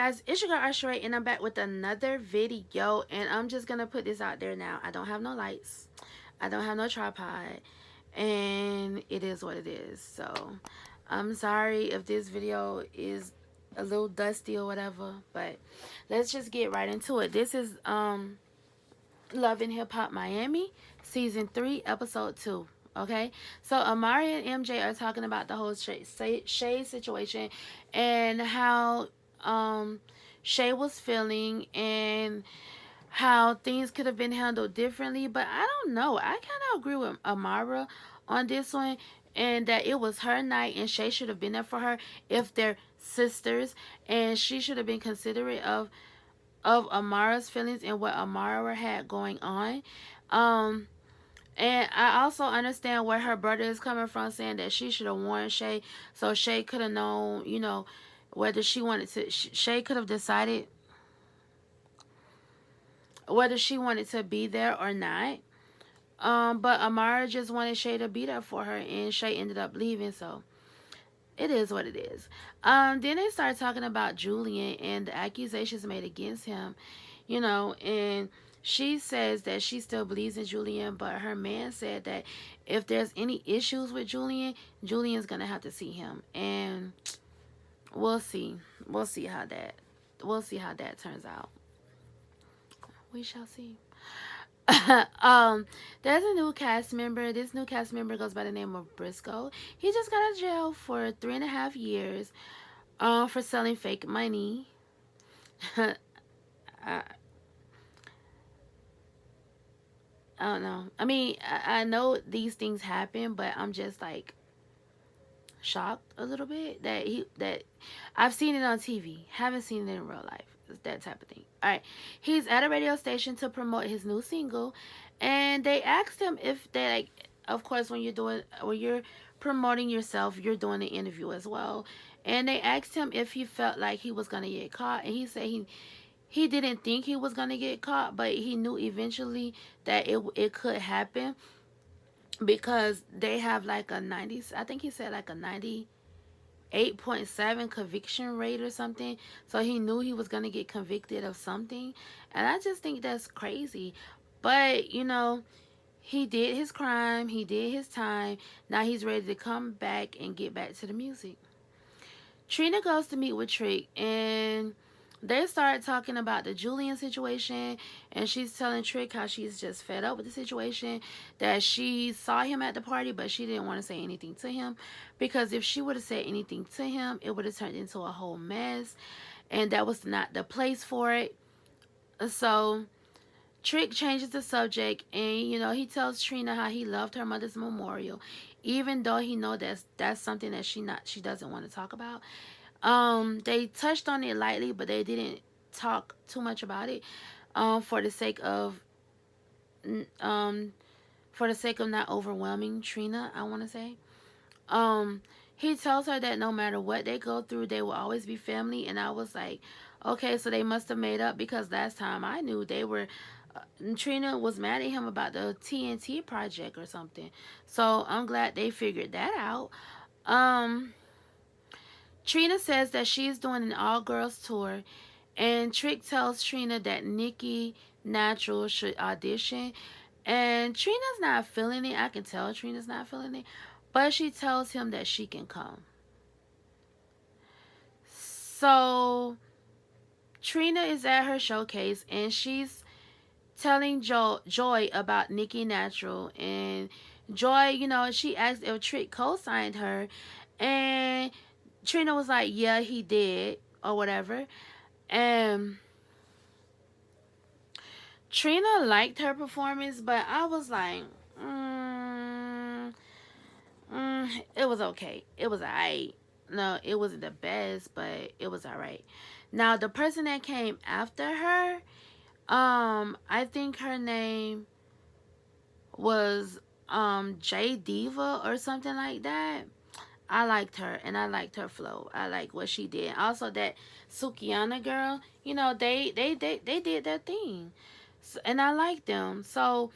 guys, it's your girl Arsharay, and I'm back with another video. And I'm just gonna put this out there now. I don't have no lights, I don't have no tripod, and it is what it is. So I'm sorry if this video is a little dusty or whatever, but let's just get right into it. This is Love and Hip Hop Miami, season 3, episode 2. Okay, so Amara and MJ are talking about the whole Shay situation and how Shay was feeling and how things could have been handled differently. But I don't know. I kind of agree with Amara on this one, and that it was her night and Shay should have been there for her if they're sisters, and she should have been considerate of Amara's feelings and what Amara had going on. Um, and I also understand where her brother is coming from, saying that she should have warned Shay, so Shay could have known, whether she wanted to. Shay could have decided whether she wanted to be there or not. But Amara just wanted Shay to be there for her, and Shay ended up leaving. So it is what it is. Then they started talking about Julian and the accusations made against him, and she says that she still believes in Julian, but her man said that if there's any issues with Julian, Julian's gonna have to see him, and we'll see. We'll see how that turns out. We shall see. There's a new cast member. This new cast member goes by the name of Briscoe. He just got out of jail for 3.5 years, for selling fake money. I, I don't know. I mean, I know these things happen, but I'm just like shocked a little bit that I've seen it on TV, haven't seen it in real life. It's that type of thing. All right, he's at a radio station to promote his new single, and they asked him if they like. Of course, when you're promoting yourself, you're doing an interview as well, and they asked him if he felt like he was gonna get caught, and he said he didn't think he was gonna get caught, but he knew eventually that it could happen because they have like a 90, I think he said like a 98.7 conviction rate or something. So he knew he was going to get convicted of something. And I just think that's crazy. But, he did his crime, he did his time. Now he's ready to come back and get back to the music. Trina goes to meet with Trick, and they start talking about the Julian situation, and she's telling Trick how she's just fed up with the situation, that she saw him at the party, but she didn't want to say anything to him, because if she would have said anything to him, it would have turned into a whole mess, and that was not the place for it. So Trick changes the subject, and he tells Trina how he loved her mother's memorial, even though he know that's something that she doesn't want to talk about. They touched on it lightly, but they didn't talk too much about it. For the sake of um not overwhelming Trina, I want to say. He tells her that no matter what they go through, they will always be family, and I was like, okay, so they must have made up, because last time I knew they were. Trina was mad at him about the TNT project or something. So I'm glad they figured that out. Trina says that she's doing an all-girls tour, and Trick tells Trina that Nikki Natural should audition, and Trina's not feeling it. I can tell Trina's not feeling it, but she tells him that she can come. So Trina is at her showcase, and she's telling Joy about Nikki Natural, and Joy, she asked if Trick co-signed her, and Trina was like, yeah, he did, or whatever. And Trina liked her performance, but I was like, it was okay. It was alright. No, it wasn't the best, but it was alright. Now, the person that came after her, I think her name was J Diva or something like that. I liked her, and I liked her flow. I like what she did. Also, that Sukiana girl, they did their thing, so, and I liked them. So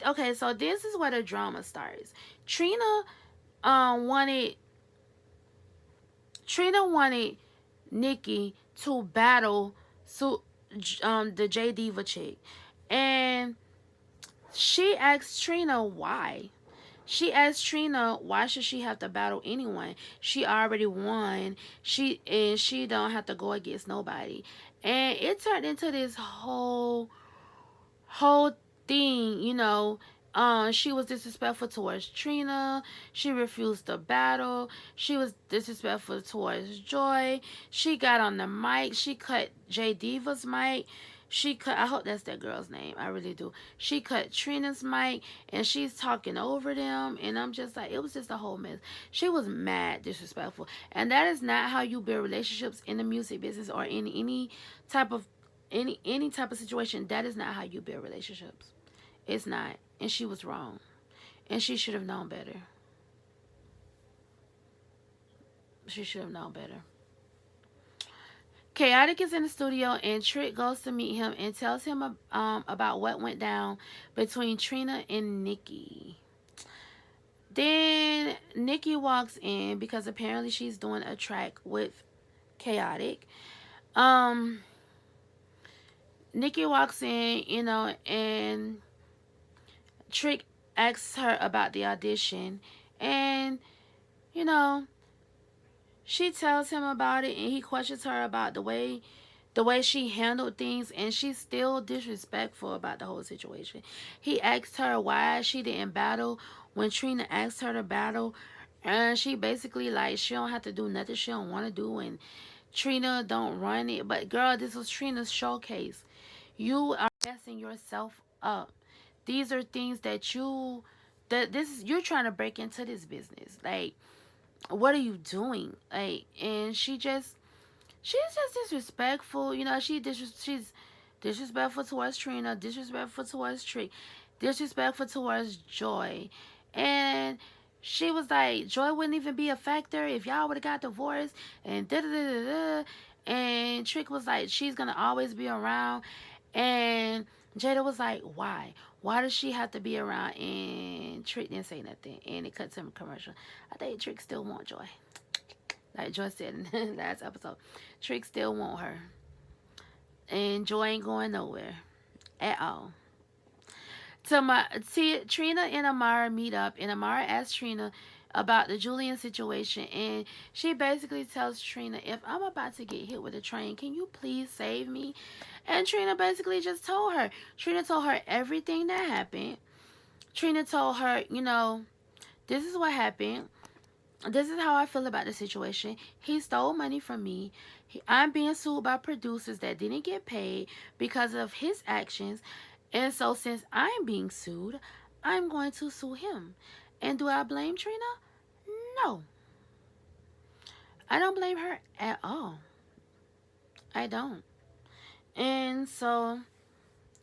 okay, so this is where the drama starts. Trina wanted Nikki to battle the J Diva chick. And she asked Trina why. She asked Trina why should she have to battle anyone? She already won. She don't have to go against nobody. And it turned into this whole thing, you know. She was disrespectful towards Trina. She refused to battle. She was disrespectful towards Joy. She got on the mic. She cut J Diva's mic. She cut, I hope that's that girl's name. I really do. She cut Trina's mic and she's talking over them. And I'm just like, it was just a whole mess. She was mad disrespectful. And that is not how you build relationships in the music business or in type of any type of situation. That is not how you build relationships. It's not. And she was wrong. And she should have known better. She should have known better. Chaotic is in the studio and Trick goes to meet him and tells him about what went down between Trina and Nikki. Then Nikki walks in because apparently she's doing a track with Chaotic. Um, Nikki walks in, you know, and Trick asks her about the audition. And, you know, she tells him about it and he questions her about the way she handled things, and she's still disrespectful about the whole situation. He asked her why she didn't battle when Trina asked her to battle, and she basically like she don't have to do nothing she don't want to do, and Trina don't run it. But girl, this was Trina's showcase. You are messing yourself up. These are things that this is you're trying to break into this business. Like, what are you doing? Like, and she's just disrespectful. You know, she's disrespectful towards Trina, disrespectful towards Trick, disrespectful towards Joy. And she was like, Joy wouldn't even be a factor if y'all would have got divorced and da da da da da. And Trick was like, she's gonna always be around. And Jada was like, why? Why does she have to be around? And Trick didn't say nothing. And it cut to a commercial. I think Trick still want Joy. Like Joy said in the last episode, Trick still want her. And Joy ain't going nowhere at all. Trina and Amara meet up, and Amara asks Trina about the Julian situation, and she basically tells Trina, if I'm about to get hit with a train, can you please save me? And Trina basically just told her. Trina told her everything that happened. Trina told her, you know, this is what happened. This is how I feel about the situation. He stole money from me. I'm being sued by producers that didn't get paid because of his actions. And so, since I'm being sued, I'm going to sue him. And do I blame Trina? No. I don't blame her at all. I don't. And so,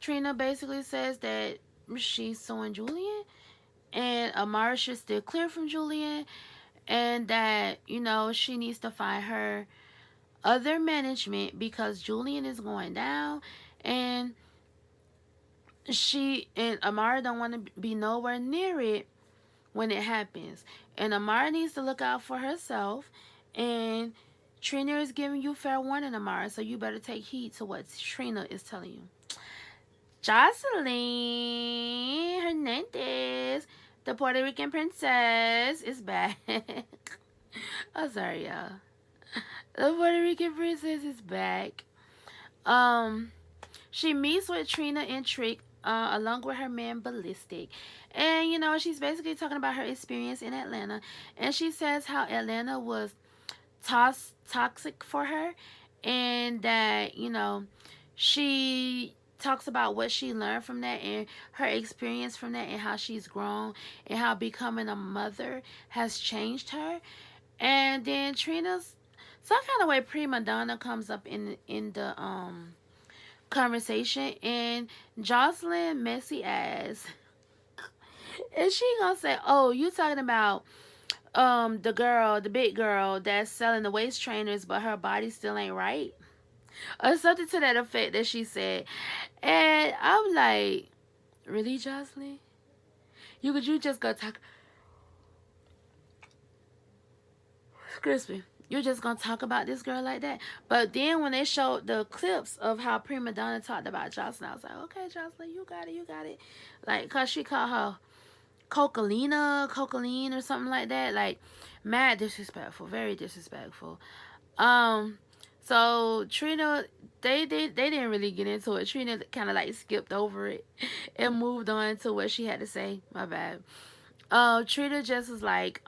Trina basically says that she's suing Julian. And Amara should still clear from Julian. And that, you know, she needs to find her other management because Julian is going down. And she and Amara don't want to be nowhere near it when it happens. And Amara needs to look out for herself. And Trina is giving you fair warning, Amara, so you better take heed to what Trina is telling you. Jocelyn Hernandez, the Puerto Rican princess, is back. I'm sorry, y'all. The Puerto Rican princess is back. She meets with Trina and Trick, along with her man Ballistic. And, you know, she's basically talking about her experience in Atlanta. And she says how Atlanta was toxic for her. And that, you know, she talks about what she learned from that and her experience from that and how she's grown and how becoming a mother has changed her. And then Trina's some kind of way prima donna comes up in the conversation, and Jocelyn messy ass, and she gonna say, oh, you talking about the big girl that's selling the waist trainers but her body still ain't right, or something to that effect that she said. And I'm like, really, Jocelyn? You just go talk, excuse me, You're just gonna talk about this girl like that? But then when they showed the clips of how Prima Donna talked about Jocelyn, I was like, okay, Jocelyn, you got it, you got it. Like, cause she called her Cocaline or something like that. Like, mad disrespectful, very disrespectful. Um, so Trina, they didn't really get into it. Trina kind of like skipped over it and moved on to what she had to say. My bad. Trina just was like,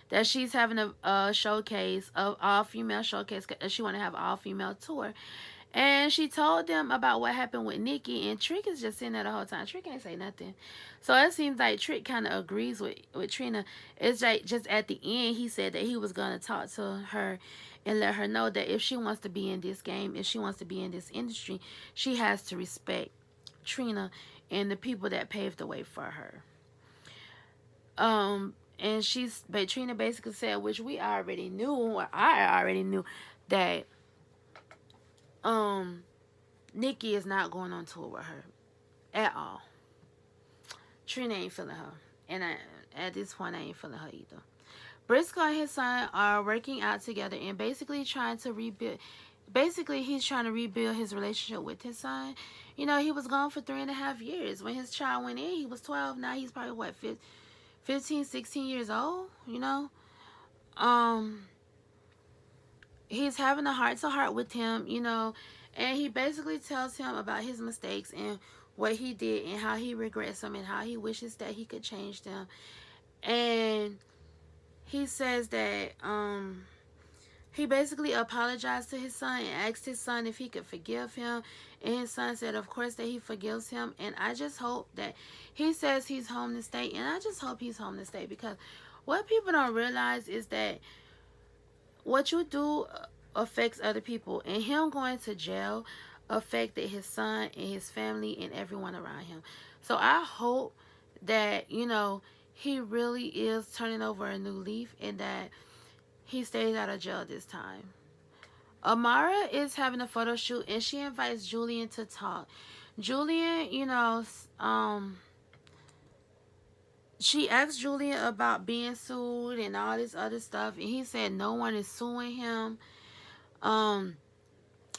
that she's having a showcase of all female showcase. She want to have all female tour, and she told them about what happened with Nikki, and Trick is just sitting there the whole time. Trick ain't say nothing. So it seems like Trick kind of agrees with Trina. It's like just at the end, he said that he was going to talk to her and let her know that if she wants to be in this game, if she wants to be in this industry, she has to respect Trina and the people that paved the way for her. And but Trina basically said, which we already knew, or I already knew, that um Nikki is not going on tour with her at all. Trina ain't feeling her, and at this point, I ain't feeling her either. Briscoe and his son are working out together and basically trying to rebuild. Basically, he's trying to rebuild his relationship with his son. You know, he was gone for 3.5 years. When his child went in, he was 12. Now he's probably, what, 15, 16 years old, you know? Um, he's having a heart-to-heart with him, you know, and he basically tells him about his mistakes and what he did and how he regrets them and how he wishes that he could change them. And he says that he basically apologized to his son and asked his son if he could forgive him, and his son said of course that he forgives him. And I just hope that, he says he's home to stay, and I just hope he's home to stay, because what people don't realize is that what you do affects other people, and him going to jail affected his son and his family and everyone around him. So I hope that, you know, he really is turning over a new leaf and that he stays out of jail this time. Amara is having a photo shoot and she invites Julian to talk. Julian, you know, she asked Julian about being sued and all this other stuff, and he said no one is suing him. Um,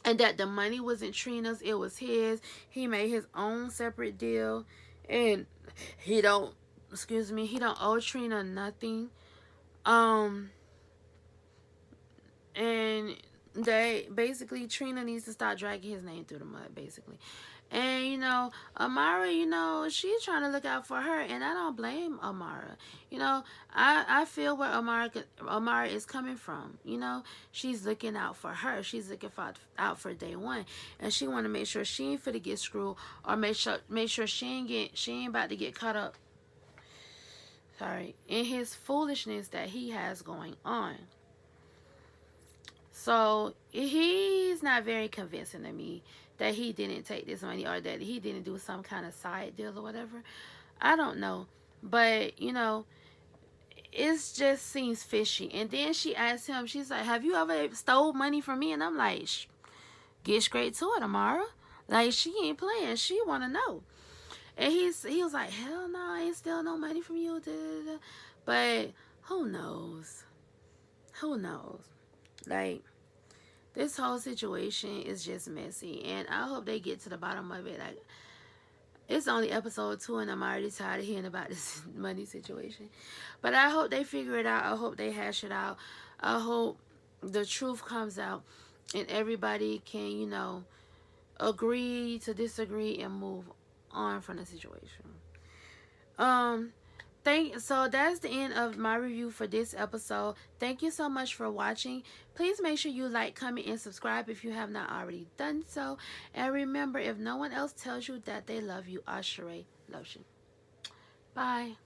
and that the money wasn't Trina's, it was his. He made his own separate deal, and he don't, he don't owe Trina nothing. Um, and they basically, Trina needs to stop dragging his name through the mud, basically. And you know, Amara, you know, she's trying to look out for her, and I don't blame Amara. You know, I feel where Amara is coming from. You know, she's looking out for her. She's looking out for day one, and she want to make sure she ain't finna get screwed, or make sure she ain't about to get caught up. Sorry, in his foolishness that he has going on. So he's not very convincing to me that he didn't take this money or that he didn't do some kind of side deal or whatever. I don't know. But, you know, it just seems fishy. And then she asked him, she's like, have you ever stole money from me? And I'm like, get straight to it, Amara. Like, she ain't playing. She want to know. And he was like, hell no, I ain't steal no money from you. Da, da, da. But who knows? Who knows? Like, this whole situation is just messy, and I hope they get to the bottom of it. Like, it's only episode 2, and I'm already tired of hearing about this money situation. But I hope they figure it out. I hope they hash it out. I hope the truth comes out, and everybody can, you know, agree to disagree and move on from the situation. So that's the end of my review for this episode. Thank you so much for watching. Please make sure you like, comment, and subscribe if you have not already done so. And remember, if no one else tells you that they love you, Ashere loves you. Bye.